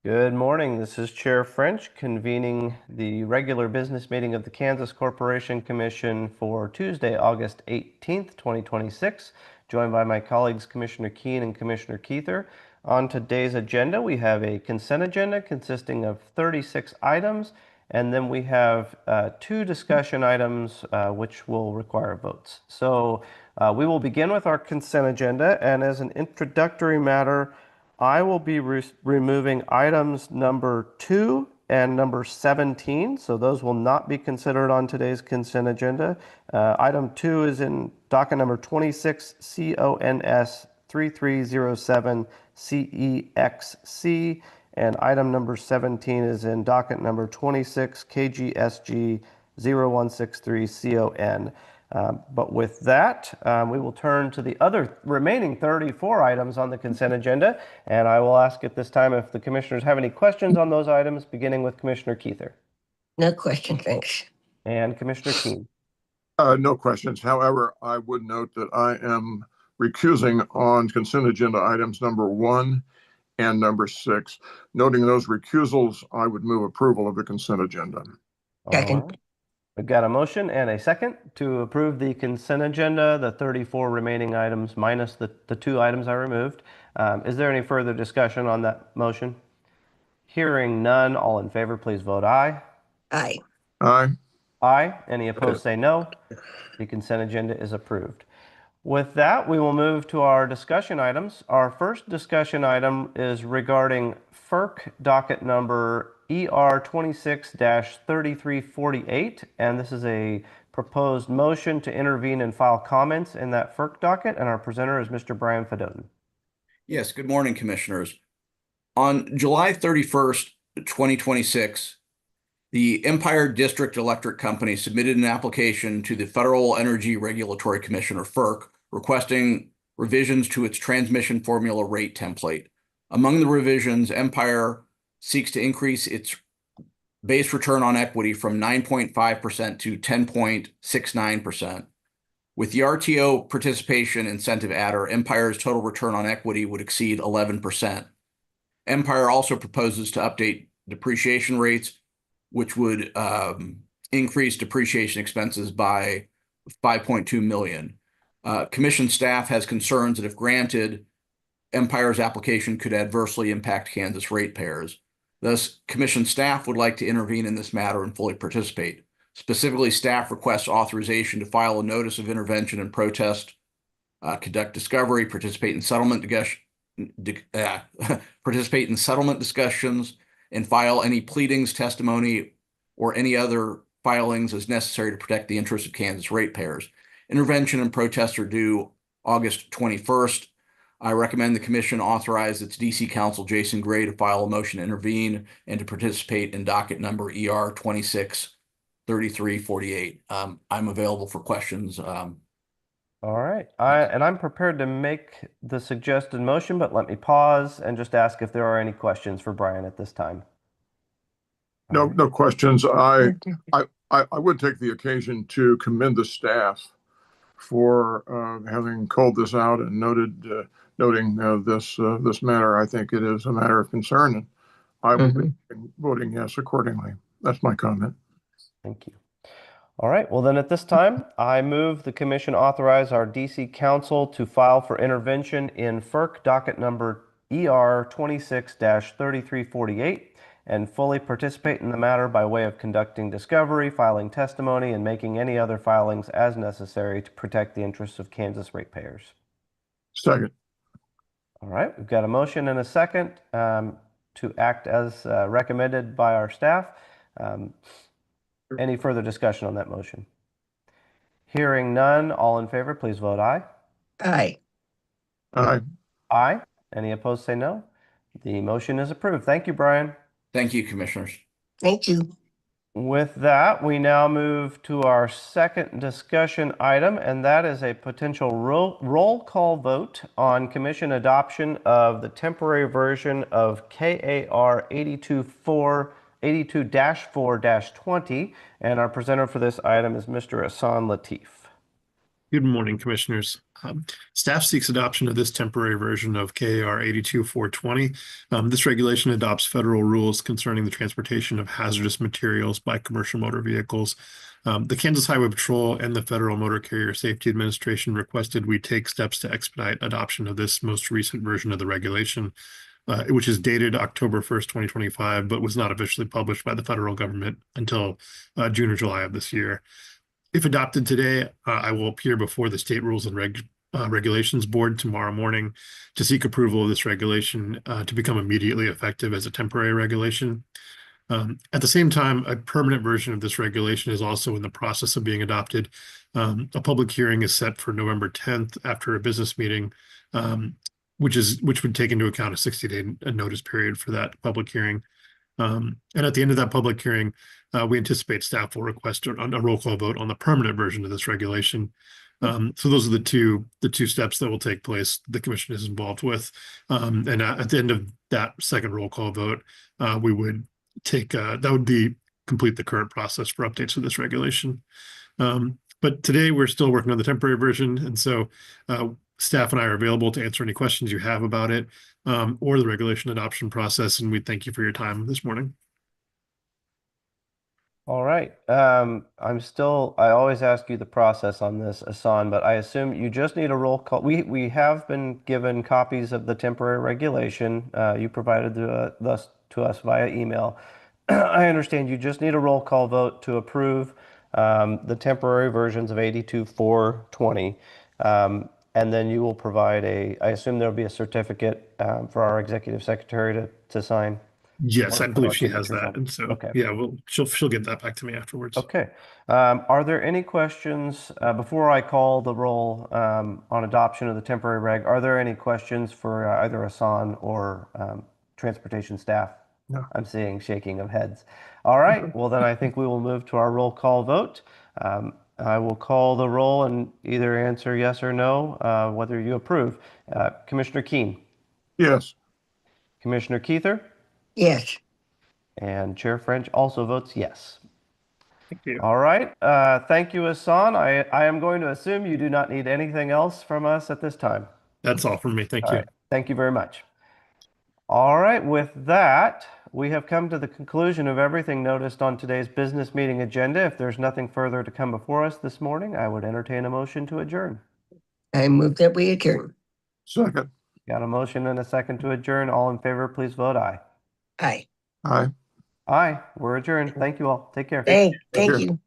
Good morning. This is Chair French convening the regular business meeting of the Kansas Corporation Commission for Tuesday, August 18th, 2026, joined by my colleagues Commissioner Keene and Commissioner Keither. On today's agenda, we have a consent agenda consisting of 36 items, and then we have two discussion items which will require votes. So we will begin with our consent agenda, and as an introductory matter, I will be removing items number 2 and number 17, so those will not be considered on today's consent agenda. Item 2 is in docket number 26 CONS 3307 CEXC, and item number 17 is in docket number 26 KGSG 0163 CON. But with that, we will turn to the other remaining 34 items on the consent agenda, and I will ask at this time if the commissioners have any questions on those items, beginning with Commissioner Keither. No question, thanks. And Commissioner Keene. No questions. However, I would note that I am recusing on consent agenda items number 1 and number 6. Noting those recusals, I would move approval of the consent agenda. Second. All right. We've got a motion and a second to approve the consent agenda, the 34 remaining items minus the 2 items I removed. Is there any further discussion on that motion? Hearing none, all in favor, please vote aye. Aye. Aye. Aye. Any opposed, say no. The consent agenda is approved. With that, we will move to our discussion items. Our first discussion item is regarding FERC docket number ER 26-3348, and this is a proposed motion to intervene and file comments in that FERC docket, and our presenter is Mr. Brian Fedotin. Yes, good morning, Commissioners. On July 31st, 2026, the Empire District Electric Company submitted an application to the Federal Energy Regulatory Commission, or FERC, requesting revisions to its transmission formula rate template. Among the revisions, Empire seeks to increase its base return on equity from 9.5% to 10.69%. With the RTO participation incentive adder, Empire's total return on equity would exceed 11%. Empire also proposes to update depreciation rates, which would increase depreciation expenses by $5.2 million. Commission staff has concerns that if granted, Empire's application could adversely impact Kansas ratepayers. Thus, Commission staff would like to intervene in this matter and fully participate. Specifically, staff requests authorization to file a notice of intervention and protest, conduct discovery, participate in settlement discussions, and file any pleadings, testimony, or any other filings as necessary to protect the interests of Kansas ratepayers. Intervention and protests are due August 21st. I recommend the Commission authorize its DC Counsel Jason Gray to file a motion to intervene and to participate in docket number ER 26-3348. I'm available for questions. All right. I'm prepared to make the suggested motion, but let me pause and just ask if there are any questions for Brian at this time. No questions. I would take the occasion to commend the staff for having called this out and noting this matter. I think it is a matter of concern, and I will be voting yes accordingly. That's my comment. Thank you. All right. Well, then at this time, I move the Commission authorize our DC Counsel to file for intervention in FERC docket number ER 26-3348 and fully participate in the matter by way of conducting discovery, filing testimony, and making any other filings as necessary to protect the interests of Kansas ratepayers. Second. All right. We've got a motion and a second to act as recommended by our staff. Any further discussion on that motion? Hearing none, all in favor, please vote aye. Aye. Aye. Aye. Any opposed, say no. The motion is approved. Thank you, Brian. Thank you, Commissioners. Thank you. With that, we now move to our second discussion item, and that is a potential roll call vote on Commission adoption of the temporary version of KAR 82-4-20, and our presenter for this item is Mr. Ahsan Latif. Good morning, Commissioners. Staff seeks adoption of this temporary version of KAR 82420. This regulation adopts federal rules concerning the transportation of hazardous materials by commercial motor vehicles. The Kansas Highway Patrol and the Federal Motor Carrier Safety Administration requested we take steps to expedite adoption of this most recent version of the regulation, which is dated October 1st, 2025, but was not officially published by the federal government until June or July of this year. If adopted today, I will appear before the State Rules and Regulations Board tomorrow morning to seek approval of this regulation to become immediately effective as a temporary regulation. At the same time, a permanent version of this regulation is also in the process of being adopted. A public hearing is set for November 10th after a business meeting, which would take into account a 60-day notice period for that public hearing. And at the end of that public hearing, we anticipate staff will request a roll call vote on the permanent version of this regulation. So those are the two steps that will take place. The commission is involved with, and at the end of that second roll call vote, we would take that would be complete the current process for updates to this regulation. But today we're still working on the temporary version, and so staff and I are available to answer any questions you have about it or the regulation adoption process. And we thank you for your time this morning. All right. I always ask you the process on this, Asan, but I assume you just need a roll call. We have been given copies of the temporary regulation. You provided to us via email. I understand you just need a roll call vote to approve the temporary versions of 82420. And then you will provide I assume there'll be a certificate for our executive secretary to sign. Yes, I believe she has signatures that. on. And so, Okay. yeah, she'll get that back to me afterwards. Okay. Are there any questions before I call the roll on adoption of the temporary reg? Are there any questions for either Asan or transportation staff? No. I'm seeing shaking of heads. All right. Well, then I think we will move to our roll call vote. I will call the roll and either answer yes or no, whether you approve. Commissioner Keen, Yes. Commissioner Keither, Yes. and Chair French also votes yes. Thank you. All right. Thank you, Asan. I am going to assume you do not need anything else from us at this time. That's all from me. Thank All you. right. Thank you very much. All right. With that, we have come to the conclusion of everything noticed on today's business meeting agenda. If there's nothing further to come before us this morning, I would entertain a motion to adjourn. I move that we adjourn. Second. Got a motion and a second to adjourn. All in favor, please vote aye. Aye. Aye. Aye. We're adjourned. Thank you all. Take care. Thank Sure. you.